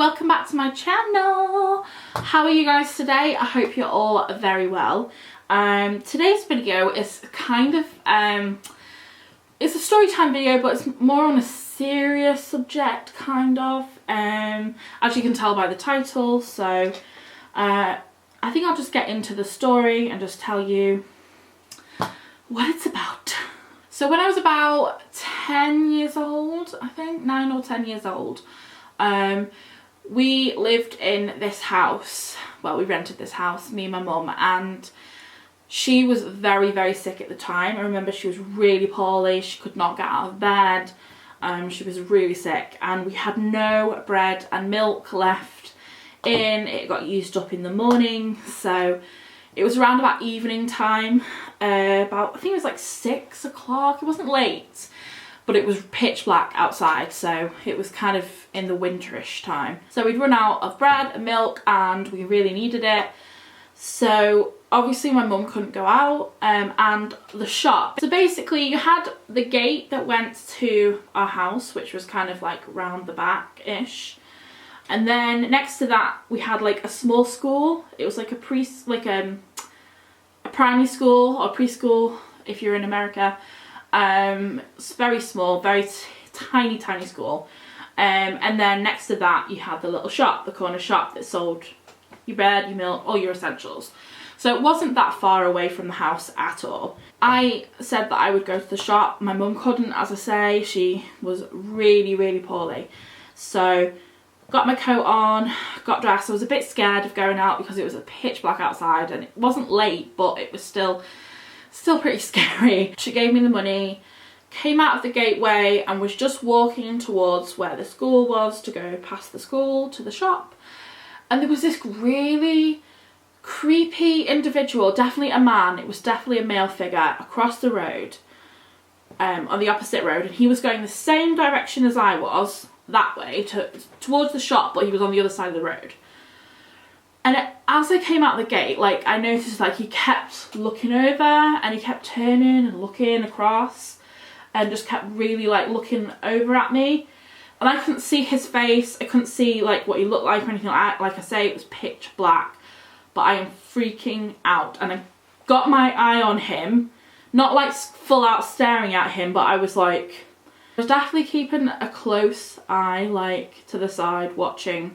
welcome back to my channel. How are you guys today? I hope you're all very well. Today's video is kind of it's a story time video, but it's more on a serious subject kind of, as you can tell by the title. So I think I'll just get into the story and just tell you what it's about. So when I was about 10 years old, I think 9 or 10 years old, we lived in this house. Well, we rented this house, me and my mum, and she was very, very sick at the time. I remember she was really poorly, she could not get out of bed, she was really sick, and we had no bread and milk left in. It got used up in the morning, so it was around about evening time, about, I think it was like 6 o'clock. It wasn't late, but it was pitch black outside, so it was kind of in the winterish time. So we'd run out of bread and milk and we really needed it. So obviously my mum couldn't go out, and the shop. So basically you had the gate that went to our house, which was kind of like round the back-ish. And then next to that we had like a small school. It was like a primary school or preschool if you're in America. It's very small, very tiny school. And then next to that you had the little shop, the corner shop that sold your bread, your milk, all your essentials. So it wasn't that far away from the house at all. I said that I would go to the shop. My mum couldn't, as I say, she was really, really poorly. So got my coat on, got dressed. I was a bit scared of going out because it was a pitch black outside and it wasn't late, but it was still pretty scary. She gave me the money, came out of the gateway and was just walking towards where the school was to go past the school to the shop. And there was this really creepy individual, definitely a man, it was definitely a male figure, across the road, on the opposite road, and he was going the same direction as I was, that way, towards the shop, but he was on the other side of the road. And as I came out the gate, like, I noticed like he kept looking over and he kept turning and looking across and just kept really like looking over at me. And I couldn't see his face, I couldn't see like what he looked like or anything like that. Like I say, it was pitch black, but I am freaking out. And I got my eye on him, not like full out staring at him, but I was like, I was definitely keeping a close eye, like to the side, watching.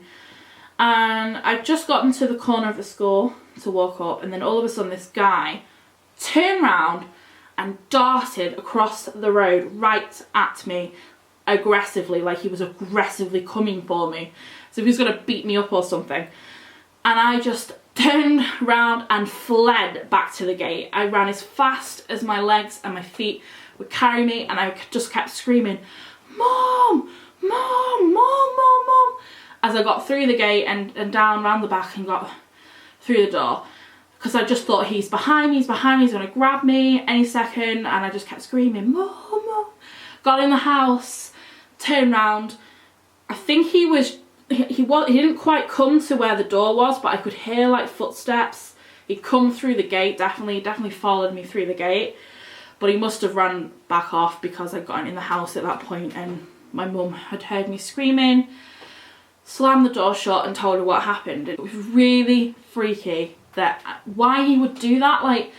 And I'd just gotten to the corner of the school to walk up, and then all of a sudden this guy turned round and darted across the road right at me aggressively, like he was aggressively coming for me, so he was going to beat me up or something. And I just turned round and fled back to the gate. I ran as fast as my legs and my feet would carry me, and I just kept screaming, "Mom! Mom! Mom! Mom! Mom!" as I got through the gate and down round the back and got through the door, because I just thought, he's behind me, he's going to grab me any second. And I just kept screaming, "Mom! Mom!" Got in the house, turned round. I think he didn't quite come to where the door was, but I could hear like footsteps. He'd come through the gate, definitely followed me through the gate, but he must have run back off because I'd gotten in the house at that point and my mum had heard me screaming, slammed the door shut and told her what happened. It was really freaky that why he would do that. Like,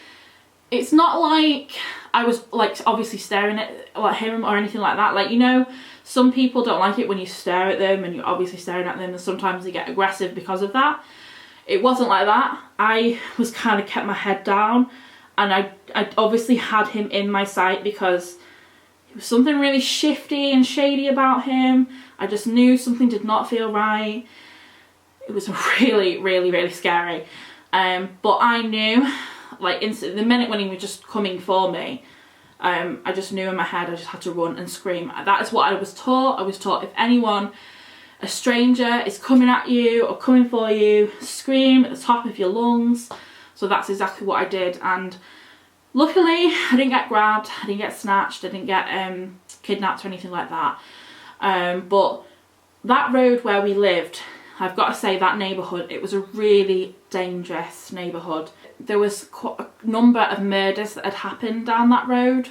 it's not like I was like obviously staring at like him or anything like that. Like, you know, some people don't like it when you stare at them and you're obviously staring at them, and sometimes they get aggressive because of that. It wasn't like that. I was kind of kept my head down, and I obviously had him in my sight because there was something really shifty and shady about him. I just knew something did not feel right. It was really, really, really scary. But I knew, like, instantly, the minute when he was just coming for me, I just knew in my head I just had to run and scream. That is what I was taught. I was taught, if anyone, a stranger, is coming at you or coming for you, scream at the top of your lungs. So that's exactly what I did. And luckily I didn't get grabbed, I didn't get snatched, I didn't get kidnapped or anything like that. But that road where we lived, I've got to say, that neighbourhood, it was a really dangerous neighbourhood. There was quite a number of murders that had happened down that road,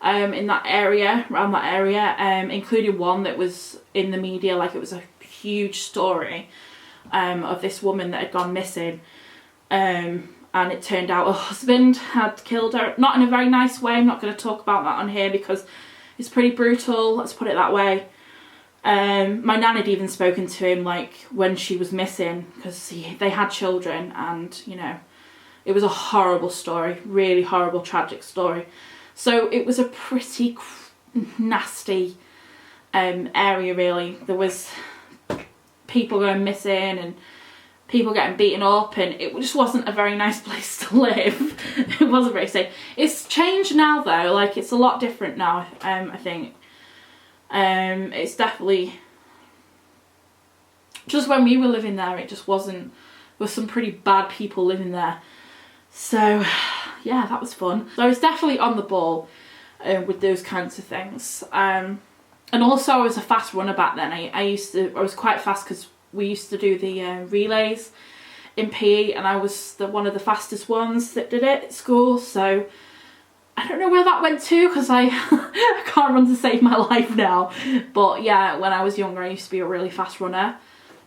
in that area, around that area, including one that was in the media, like it was a huge story of this woman that had gone missing, and it turned out her husband had killed her, not in a very nice way. I'm not going to talk about that on here because it's pretty brutal, let's put it that way. My nan had even spoken to him like when she was missing, because they had children, and you know, it was a horrible story, really horrible, tragic story. So it was a pretty nasty area really. There was people going missing and people getting beaten up, and it just wasn't a very nice place to live. It wasn't very safe. It's changed now though, like it's a lot different now, I think. It's definitely, just when we were living there, it just wasn't, there was some pretty bad people living there. So yeah, that was fun. So I was definitely on the ball with those kinds of things. And also I was a fast runner back then. I was quite fast because we used to do the relays in PE, and I was one of the fastest ones that did it at school. So I don't know where that went to, because I can't run to save my life now. But yeah, when I was younger, I used to be a really fast runner.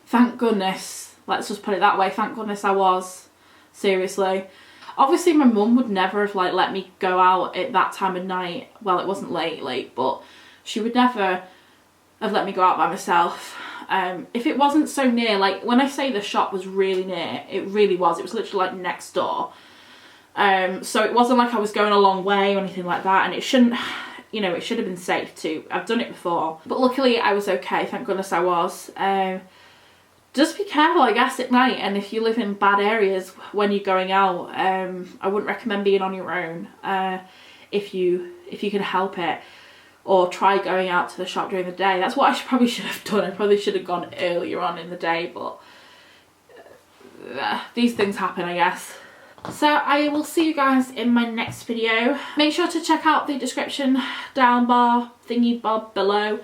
Thank goodness, let's just put it that way, thank goodness I was, seriously. Obviously my mum would never have like let me go out at that time of night. Well, it wasn't late, but she would never have let me go out by myself. If it wasn't so near, like when I say the shop was really near, it really was. It was literally like next door. So it wasn't like I was going a long way or anything like that, and it shouldn't, you know, it should have been safe too. I've done it before, but luckily I was okay, thank goodness I was. Just be careful, I guess, at night, and if you live in bad areas when you're going out, I wouldn't recommend being on your own if you can help it, or try going out to the shop during the day. That's what I probably should have done. I probably should have gone earlier on in the day, but these things happen, I guess. So I will see you guys in my next video. Make sure to check out the description down bar thingy bob below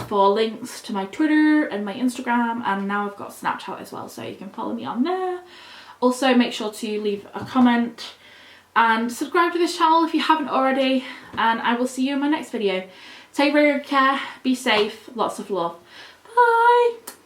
for links to my Twitter and my Instagram, and now I've got Snapchat as well, so you can follow me on there. Also make sure to leave a comment and subscribe to this channel if you haven't already, and I will see you in my next video. Take very good care, be safe, lots of love. Bye!